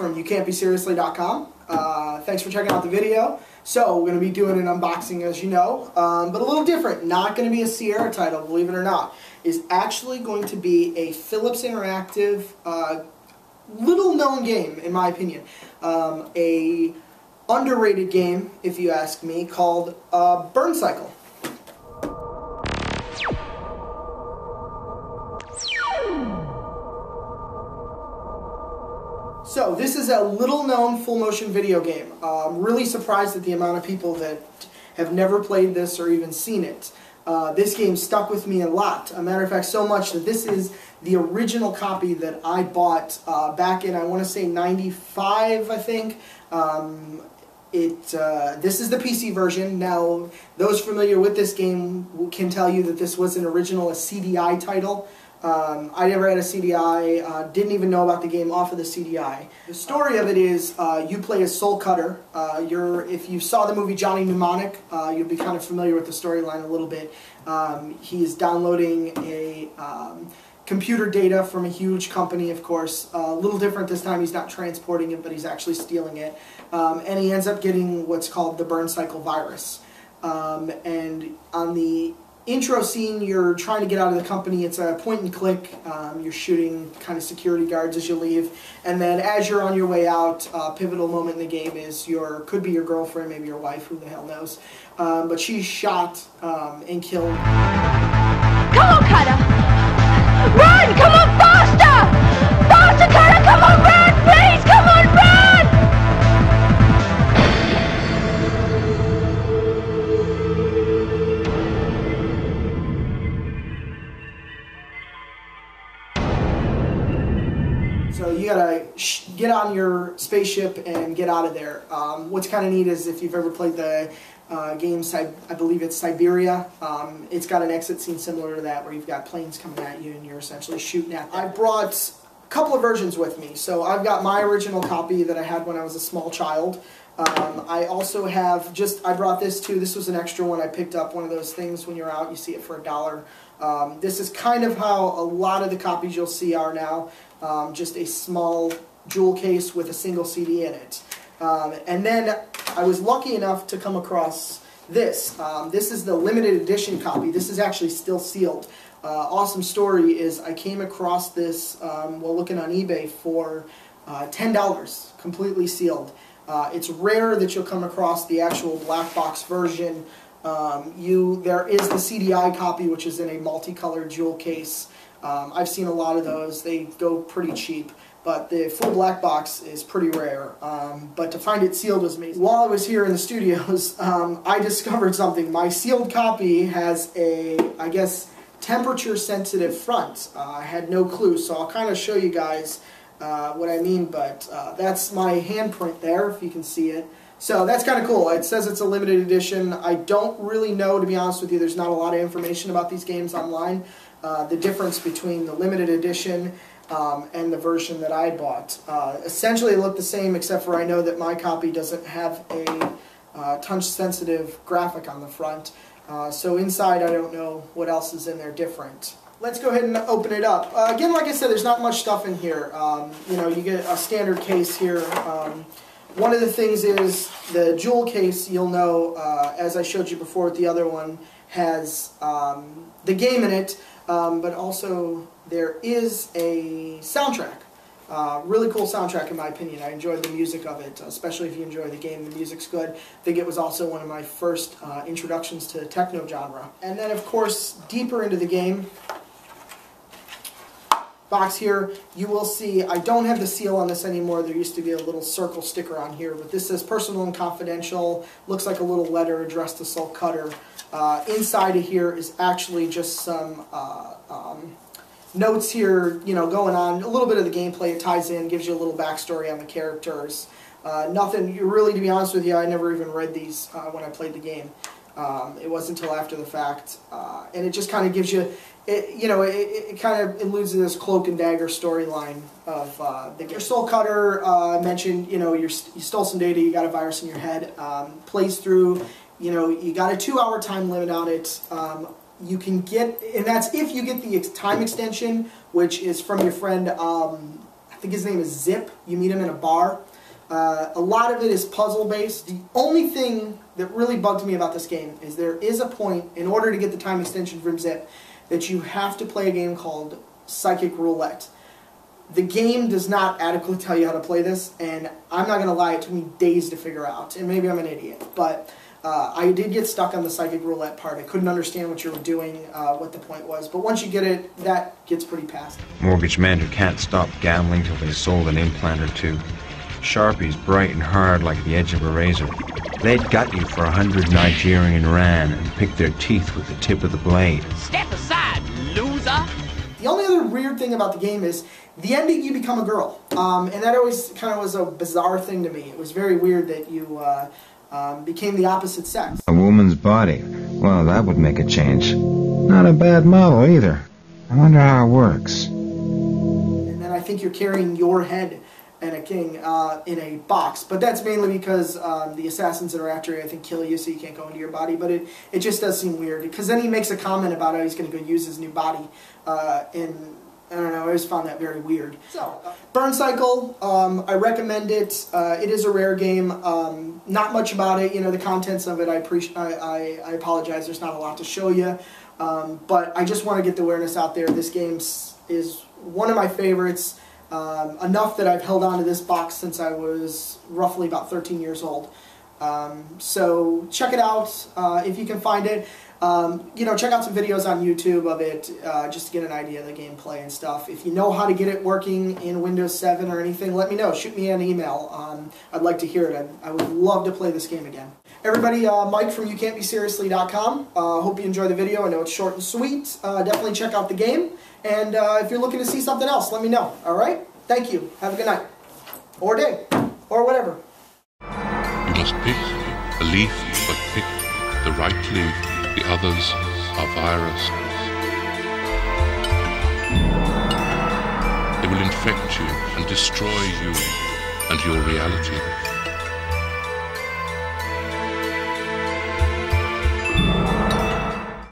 from youcan'tbeseriously.com. Thanks for checking out the video. So we're going to be doing an unboxing, as you know, but a little different. Not going to be a Sierra title, believe it or not. Is actually going to be a Philips Interactive, little known game, in my opinion. A underrated game, if you ask me, called Burn Cycle. So this is a little-known full-motion video game. I'm really surprised at the amount of people that have never played this or even seen it. This game stuck with me a lot. A matter of fact, so much that this is the original copy that I bought back in, I want to say, '95, I think. This is the PC version. Now, those familiar with this game can tell you that this was an original, a CDI title. I never had a CDI, didn't even know about the game off of the CDI. The story of it is you play as Soul Cutter. If you saw the movie Johnny Mnemonic, you'll be kind of familiar with the storyline a little bit. He's downloading a computer data from a huge company, of course. A little different this time. He's not transporting it, but he's actually stealing it. And he ends up getting what's called the Burn Cycle virus. And on the intro scene, you're trying to get out of the company. It's a point and click. You're shooting kind of security guards as you leave, and then as you're on your way out, pivotal moment in the game is could be your girlfriend, maybe your wife, who the hell knows, but she's shot and killed. Come on, Cutter! Run! Come on, faster! Faster, Cutter! Come on, run! Please, come on, run! So you gotta get on your spaceship and get out of there. What's kind of neat is if you've ever played the game, I believe it's Siberia, it's got an exit scene similar to that where you've got planes coming at you and you're essentially shooting at them. I brought a couple of versions with me. So I've got my original copy that I had when I was a small child. I also have I brought this too. This was an extra one I picked up, one of those things when you're out, you see it for $1. This is kind of how a lot of the copies you'll see are now. Just a small jewel case with a single CD in it. And then I was lucky enough to come across this. This is the limited edition copy. This is actually still sealed. Awesome story is I came across this while looking on eBay for $10, completely sealed. It's rare that you'll come across the actual black box version. There is the CDI copy, which is in a multicolored jewel case. I've seen a lot of those. They go pretty cheap, but the full black box is pretty rare. But to find it sealed was amazing. While I was here in the studios, I discovered something. My sealed copy has a, I guess, temperature-sensitive front. I had no clue, so I'll kind of show you guys what I mean, but that's my handprint there, if you can see it. So that's kind of cool. It says it's a limited edition. I don't really know, to be honest with you. There's not a lot of information about these games online. The difference between the limited edition and the version that I bought. Essentially they look the same, except for I know that my copy doesn't have a touch-sensitive graphic on the front. So inside I don't know what else is in there different. Let's go ahead and open it up. Again, like I said, there's not much stuff in here. You know, you get a standard case here. One of the things is the jewel case, you'll know, as I showed you before with the other one, has the game in it, but also there is a soundtrack. Really cool soundtrack in my opinion. I enjoyed the music of it, especially if you enjoy the game. The music's good. I think it was also one of my first introductions to the techno genre. And then of course, deeper into the game, box here, you will see, I don't have the seal on this anymore. There used to be a little circle sticker on here, but this says personal and confidential. Looks like a little letter addressed to Soul Cutter. Inside of here is actually just some notes here, you know, going on. A little bit of the gameplay it ties in, gives you a little backstory on the characters. Nothing, really, to be honest with you, I never even read these when I played the game. It wasn't until after the fact. And it just kind of gives you, it kind of alludes to this cloak and dagger storyline of the game. Your Soul Cutter mentioned, you stole some data, you got a virus in your head, plays through, you got a 2-hour time limit on it. You can get, and that's if you get the time extension, which is from your friend, I think his name is Zip. You meet him in a bar. A lot of it is puzzle-based. The only thing that really bugged me about this game is there is a point, in order to get the time extension from Zip, that you have to play a game called Psychic Roulette. The game does not adequately tell you how to play this, and I'm not going to lie, it took me days to figure out, and maybe I'm an idiot, but I did get stuck on the Psychic Roulette part. I couldn't understand what you were doing, what the point was, but once you get it, that gets pretty past. Mortgage men who can't stop gambling till they've sold an implant or two. Sharpies bright and hard like the edge of a razor. They'd gut you for 100 Nigerian rand and pick their teeth with the tip of the blade. Step aside, loser! The only other weird thing about the game is the ending, you become a girl. And that always kind of was a bizarre thing to me. It was very weird that you became the opposite sex. A woman's body. Well, that would make a change. Not a bad model either. I wonder how it works. And then I think you're carrying your head and a king in a box, but that's mainly because the assassins that are after you, I think, kill you so you can't go into your body, but it just does seem weird, because then he makes a comment about how he's going to go use his new body, and I don't know, I always found that very weird. So, Burn Cycle, I recommend it. It is a rare game. Not much about it, you know, the contents of it, I apologize, there's not a lot to show you, but I just want to get the awareness out there. This game is one of my favorites. Enough that I've held on to this box since I was roughly about 13 years old. So check it out if you can find it. You know, check out some videos on YouTube of it just to get an idea of the gameplay and stuff. If you know how to get it working in Windows 7 or anything, let me know. Shoot me an email. I'd like to hear it. I would love to play this game again. Everybody, Mike from YouCan'tBeSeriously.com. Hope you enjoy the video. I know it's short and sweet. Definitely check out the game. And if you're looking to see something else, let me know. All right? Thank you. Have a good night. Or day. Or whatever. You must pick a leaf, but pick the right leaf. The others are virus. They will infect you and destroy you and your reality.